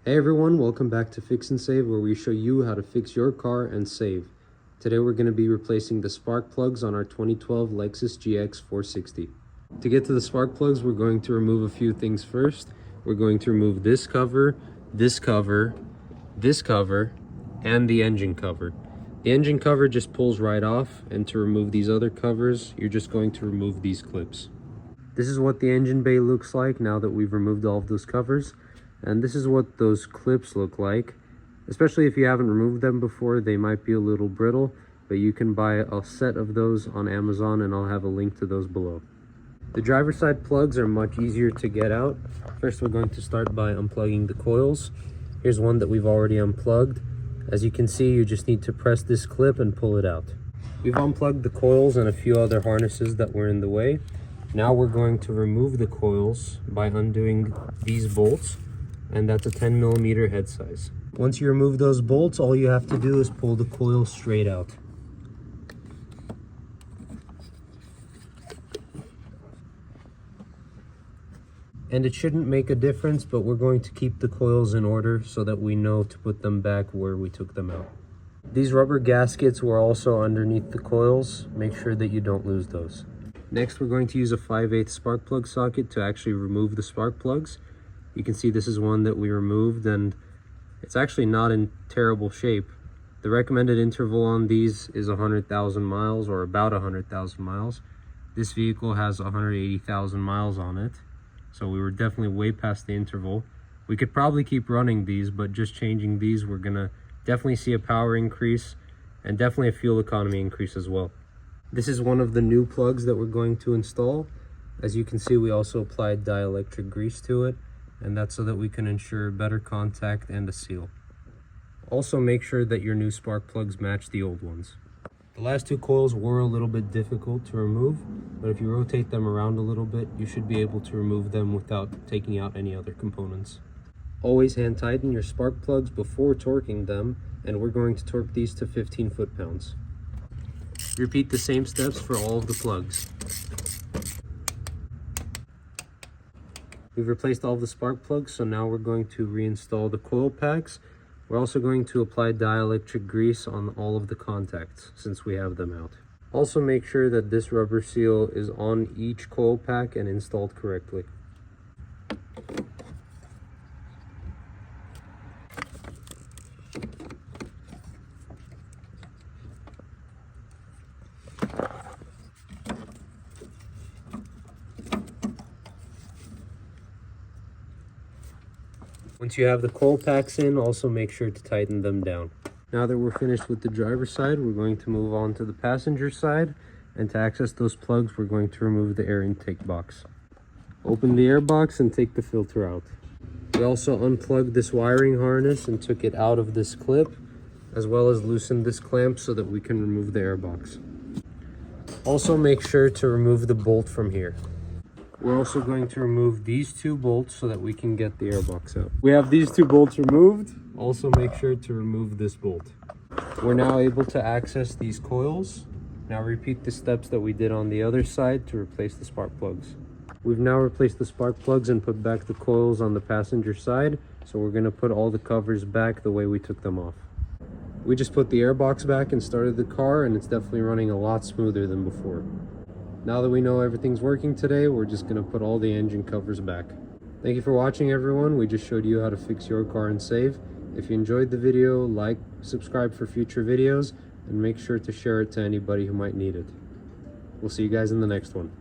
Hey everyone, welcome back to Fix and Save, where we show you how to fix your car and save. Today we're going to be replacing the spark plugs on our 2012 Lexus GX460. To get to the spark plugs, we're going to remove a few things first. We're going to remove this cover, this cover, this cover, and the engine cover. The engine cover just pulls right off, and to remove these other covers, you're just going to remove these clips. This is what the engine bay looks like now that we've removed all of those covers. And this is what those clips look like. Especially if you haven't removed them before, they might be a little brittle, but you can buy a set of those on Amazon, and I'll have a link to those below. The driver's side plugs are much easier to get out. First, we're going to start by unplugging the coils. Here's one that we've already unplugged. As you can see, you just need to press this clip and pull it out. We've unplugged the coils and a few other harnesses that were in the way. Now we're going to remove the coils by undoing these bolts, and that's a 10mm head size. Once you remove those bolts, all you have to do is pull the coil straight out. And it shouldn't make a difference, but we're going to keep the coils in order so that we know to put them back where we took them out. These rubber gaskets were also underneath the coils. Make sure that you don't lose those. Next, we're going to use a 5/8 spark plug socket to actually remove the spark plugs. You can see this is one that we removed, and it's actually not in terrible shape. The recommended interval on these is 100,000 miles, or about 100,000 miles. This vehicle has 180,000 miles on it, so we were definitely way past the interval. We could probably keep running these, but just changing these, we're gonna definitely see a power increase and definitely a fuel economy increase as well. This is one of the new plugs that we're going to install. As you can see, we also applied dielectric grease to it, and that's so that we can ensure better contact and a seal. Also, make sure that your new spark plugs match the old ones. The last two coils were a little bit difficult to remove, but if you rotate them around a little bit, you should be able to remove them without taking out any other components. Always hand tighten your spark plugs before torquing them, and we're going to torque these to 15 foot-pounds. Repeat the same steps for all of the plugs. We've replaced all of the spark plugs, so now we're going to reinstall the coil packs. We're also going to apply dielectric grease on all of the contacts since we have them out. Also, make sure that this rubber seal is on each coil pack and installed correctly. Once you have the coil packs in, also make sure to tighten them down. Now that we're finished with the driver's side, we're going to move on to the passenger side. And to access those plugs, we're going to remove the air intake box. Open the air box and take the filter out. We also unplugged this wiring harness and took it out of this clip, as well as loosened this clamp so that we can remove the air box. Also, make sure to remove the bolt from here. We're also going to remove these two bolts so that we can get the airbox out. We have these two bolts removed. Also, make sure to remove this bolt. We're now able to access these coils. Now repeat the steps that we did on the other side to replace the spark plugs. We've now replaced the spark plugs and put back the coils on the passenger side. So we're going to put all the covers back the way we took them off. We just put the airbox back and started the car, and it's definitely running a lot smoother than before. Now that we know everything's working today, we're just going to put all the engine covers back. Thank you for watching, everyone. We just showed you how to fix your car and save. If you enjoyed the video, like, subscribe for future videos, and make sure to share it to anybody who might need it. We'll see you guys in the next one.